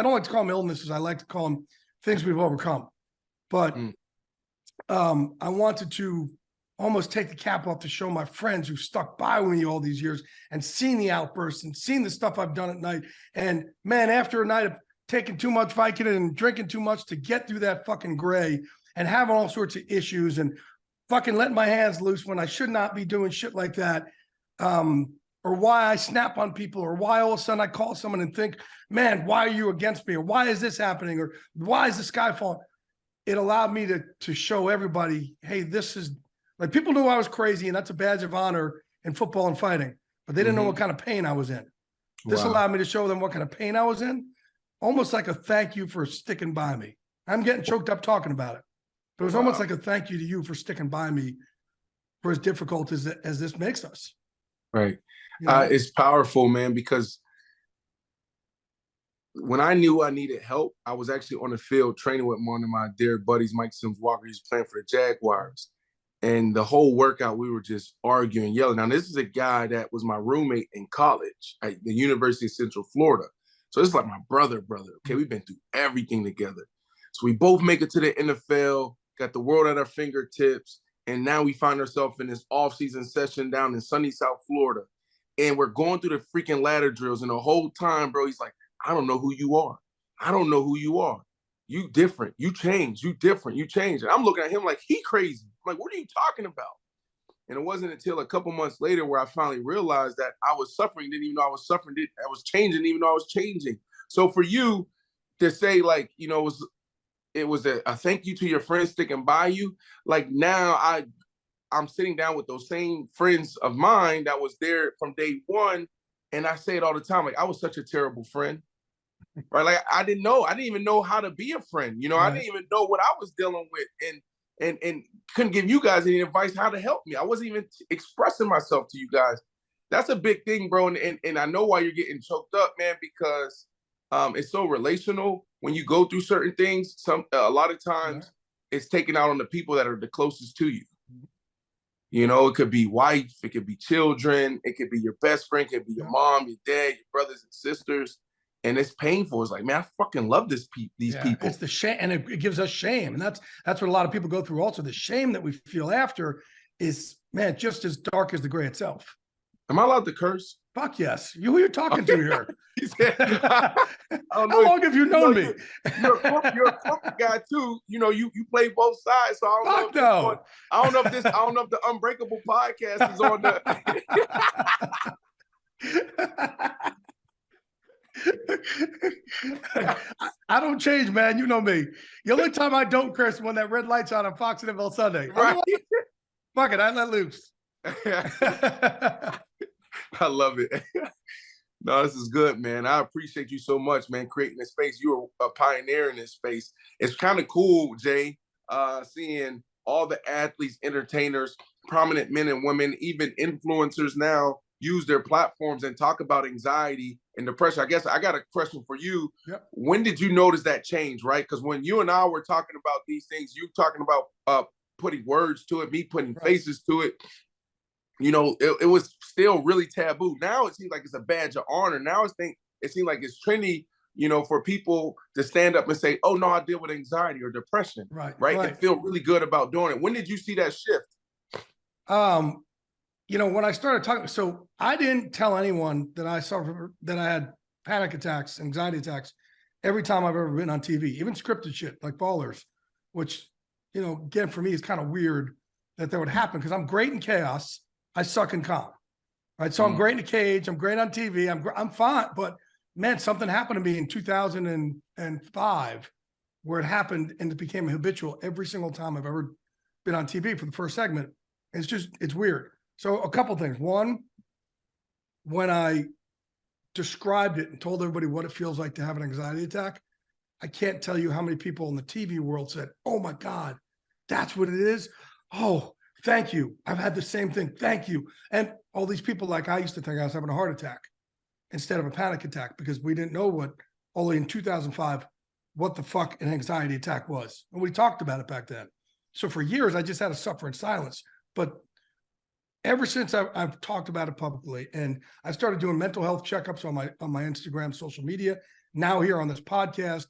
don't like to call them illnesses. I like to call them things we've overcome. But I wanted to almost take the cap off to show my friends who stuck by me all these years and seen the outbursts and seen the stuff I've done at night. And man, after a night of taking too much Vicodin and drinking too much to get through that fucking gray and having all sorts of issues and fucking letting my hands loose when I should not be doing shit like that. Or why I snap on people, or why all of a sudden I call someone and think, man, why are you against me? Or why is this happening? Or why is the sky falling? It allowed me to show everybody, hey, this is like, people knew I was crazy, and that's a badge of honor in football and fighting, but they didn't know what kind of pain I was in. This allowed me to show them what kind of pain I was in, almost like a thank you for sticking by me. I'm getting choked up talking about it, but it was almost like a thank you to you for sticking by me for as difficult as this makes us. Right. It's powerful, man, because when I knew I needed help, I was actually on the field training with one of my dear buddies, Mike Sims Walker. He's playing for the Jaguars. And the whole workout, we were just arguing, yelling. Now, this is a guy that was my roommate in college at the University of Central Florida. So it's like my brother. Okay, we've been through everything together. So we both make it to the NFL, got the world at our fingertips. And now we find ourselves in this off-season session down in sunny South Florida. And we're going through the freaking ladder drills. And the whole time, bro, he's like, I don't know who you are. I don't know who you are. You different. You change. You different. You change. And I'm looking at him like, he crazy. I'm like, what are you talking about? And it wasn't until a couple months later where I finally realized that I was suffering, didn't even know I was suffering. I was changing, even though I was changing. So for you to say, like, you know, it was a thank you to your friends sticking by you. Like, now I'm sitting down with those same friends of mine that was there from day one. And I say it all the time, like, I was such a terrible friend, right? Like, I didn't even know how to be a friend. You know, right. I didn't even know what I was dealing with, and couldn't give you guys any advice how to help me. I wasn't even expressing myself to you guys. That's a big thing, bro. And I know why you're getting choked up, man, because it's so relational. When you go through certain things, a lot of times it's taken out on the people that are the closest to you. You know, it could be wife, it could be children, it could be your best friend, it could be your mom, your dad, your brothers and sisters. And it's painful. It's like, man, I fucking love these people. It's the shame, and it gives us shame. And that's what a lot of people go through also. The shame that we feel after is, man, just as dark as the gray itself. Am I allowed to curse? Fuck yes. Who you're talking to here? I don't know. How long have you known me? You're a corporate guy too. You know, you play both sides. So I don't know if the Unbreakable podcast is on the. I don't change, man. You know me. The only time I don't curse is when that red light's on Fox and NFL Sunday. Right. Fuck it, I let loose. I love it. No, this is good, man. I appreciate you so much, man, creating this space. You were a pioneer in this space. It's kind of cool, Jay, seeing all the athletes, entertainers, prominent men and women, even influencers now use their platforms and talk about anxiety and depression. I guess I got a question for you. Yep. When did you notice that change, right? Because when you and I were talking about these things, you talking about putting words to it, me putting faces to it, you know, it was still really taboo. Now it seems like it's a badge of honor. Now it seems like it's trendy, you know, for people to stand up and say, oh, no, I deal with anxiety or depression, right? And feel really good about doing it. When did you see that shift? You know, when I started talking, so I didn't tell anyone that I had panic attacks, anxiety attacks, every time I've ever been on TV, even scripted shit like Ballers, which, you know, again, for me, is kind of weird that would happen because I'm great in chaos. I suck in calm, right? So I'm great in the cage. I'm great on TV. I'm fine. But man, something happened to me in 2005 where it happened and it became habitual every single time I've ever been on TV for the first segment. It's weird. So a couple things. One, when I described it and told everybody what it feels like to have an anxiety attack, I can't tell you how many people in the TV world said, oh my God, that's what it is? Oh, thank you. I've had the same thing. Thank you. And all these people, like I used to think I was having a heart attack instead of a panic attack because we didn't know only in 2005, what the fuck an anxiety attack was. And we talked about it back then. So for years, I just had to suffer in silence. But ever since I've talked about it publicly, and I started doing mental health checkups on my Instagram, social media, now here on this podcast,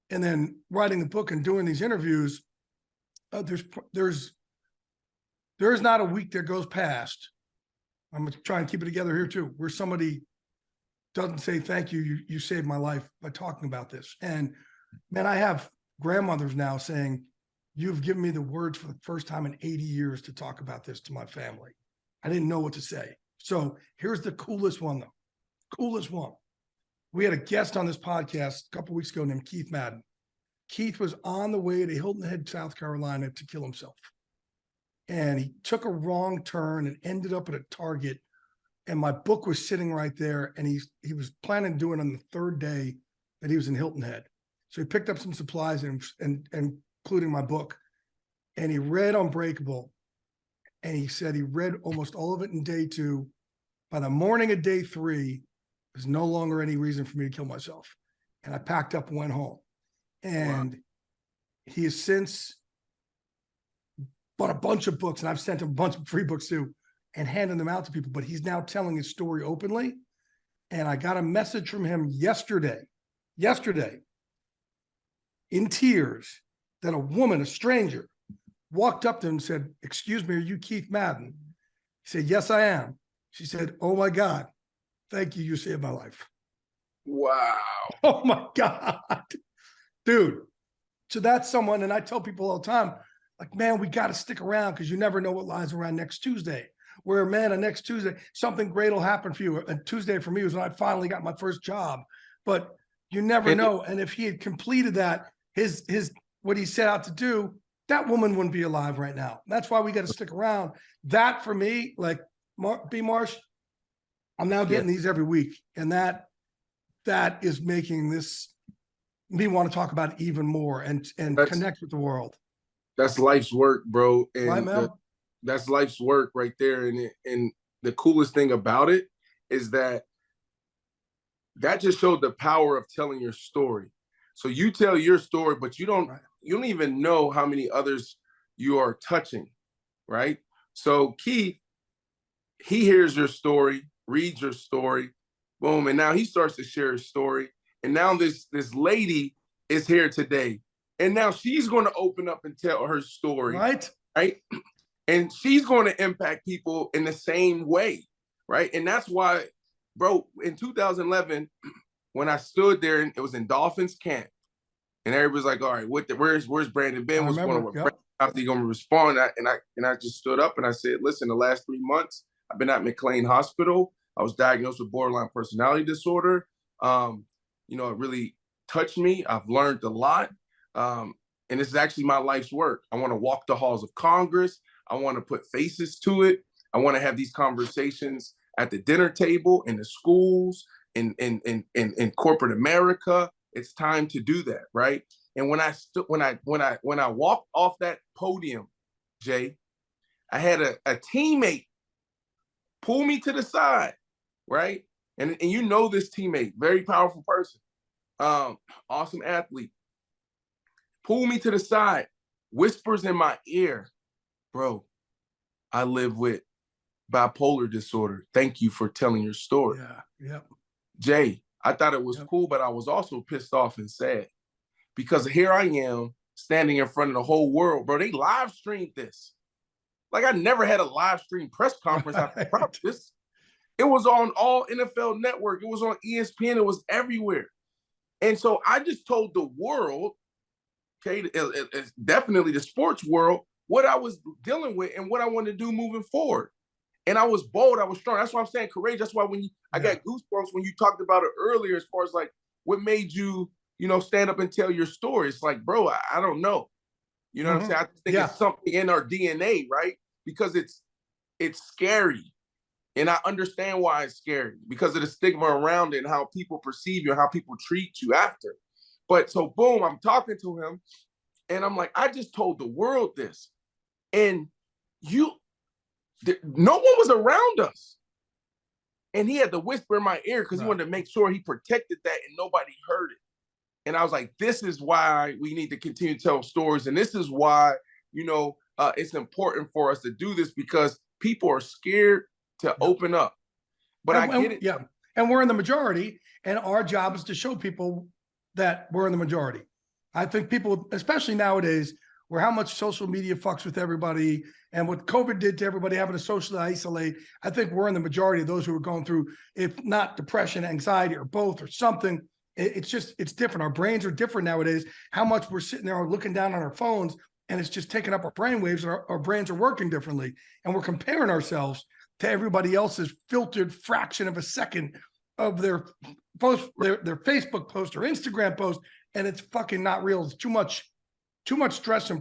and then writing the book and doing these interviews, there's not a week that goes past. I'm gonna try and keep it together here too, where somebody doesn't say thank you. You saved my life by talking about this. And man, I have grandmothers now saying, you've given me the words for the first time in 80 years to talk about this to my family. I didn't know what to say. So here's the coolest one though. Coolest one. We had a guest on this podcast a couple of weeks ago named Keith Madden. Keith was on the way to Hilton Head, South Carolina to kill himself. And he took a wrong turn and ended up at a Target. And my book was sitting right there. And he was planning on doing it on the third day that he was in Hilton Head. So he picked up some supplies and including my book. And he read Unbreakable. And he said he read almost all of it in day 2. By the morning of day 3, there's no longer any reason for me to kill myself. And I packed up and went home. And he has since bought a bunch of books, and I've sent him a bunch of free books too, and handing them out to people. But he's now telling his story openly. And I got a message from him yesterday, in tears, that a woman, a stranger, walked up to him and said, "Excuse me, are you Keith Madden?" He said, "Yes, I am." She said, "Oh my God, thank you. You saved my life." Wow. Oh my God, dude. So that's someone, and I tell people all the time, like, man, we got to stick around because you never know what lies around next Tuesday. Where, man, on next Tuesday, something great will happen for you. And Tuesday for me was when I finally got my first job. But you never know. And if he had completed that, his what he set out to do, that woman wouldn't be alive right now. That's why we got to stick around. That for me, like B. Marsh, I'm now getting these every week, and that is making this me want to talk about it even more and connect with the world. That's life's work, bro. And right, man? That's life's work right there. And the coolest thing about it is that just showed the power of telling your story. So you tell your story, but you don't even know how many others you are touching, right? So Keith, he hears your story, reads your story, boom, and now he starts to share his story. And now this lady is here today. And now she's going to open up and tell her story. Right. And she's going to impact people in the same way. Right. And that's why, bro, in 2011, when I stood there, and it was in Dolphins camp, and everybody's like, all right, where's Brandon been? What's going on? How's he going to respond? And I just stood up and I said, listen, the last 3 months, I've been at McLean Hospital. I was diagnosed with borderline personality disorder. It really touched me. I've learned a lot. And this is actually my life's work. I want to walk the halls of Congress. I want to put faces to it. I want to have these conversations at the dinner table, in the schools, in corporate America. It's time to do that, right? And when I walked off that podium, Jay, I had a teammate pull me to the side, right? And you know this teammate, very powerful person, awesome athlete. Pull me to the side, whispers in my ear, "Bro, I live with bipolar disorder. Thank you for telling your story." Yeah. Jay, I thought it was cool, but I was also pissed off and sad because here I am standing in front of the whole world, bro. They live streamed this. Like, I never had a live stream press conference after practice. It was on all NFL Network. It was on ESPN. It was everywhere. And so I just told the world, okay, it's definitely the sports world, what I was dealing with and what I wanted to do moving forward. And I was bold. I was strong. That's why I'm saying courageous. That's why I got goosebumps when you talked about it earlier, as far as like what made you, stand up and tell your story. It's like, bro, I don't know. You know what I'm saying? I think it's something in our DNA, right? Because it's scary. And I understand why it's scary, because of the stigma around it and how people perceive you and how people treat you after. But so boom, I'm talking to him and I'm like, I just told the world this. And no one was around us. And he had to whisper in my ear because he wanted to make sure he protected that and nobody heard it. And I was like, this is why we need to continue to tell stories. And this is why, it's important for us to do this, because people are scared to open up. But I get it. Yeah. and we're in the majority, and our job is to show people that we're in the majority. I think people, especially nowadays, where how much social media fucks with everybody and what COVID did to everybody having to socially isolate, I think we're in the majority of those who are going through, if not depression, anxiety, or both, or something. It's different. Our brains are different nowadays. How much we're sitting there looking down on our phones, and it's just taking up our brain waves, and our brains are working differently. And we're comparing ourselves to everybody else's filtered fraction of a second of their post, their Facebook post or Instagram post. And it's fucking not real. It's too much stress and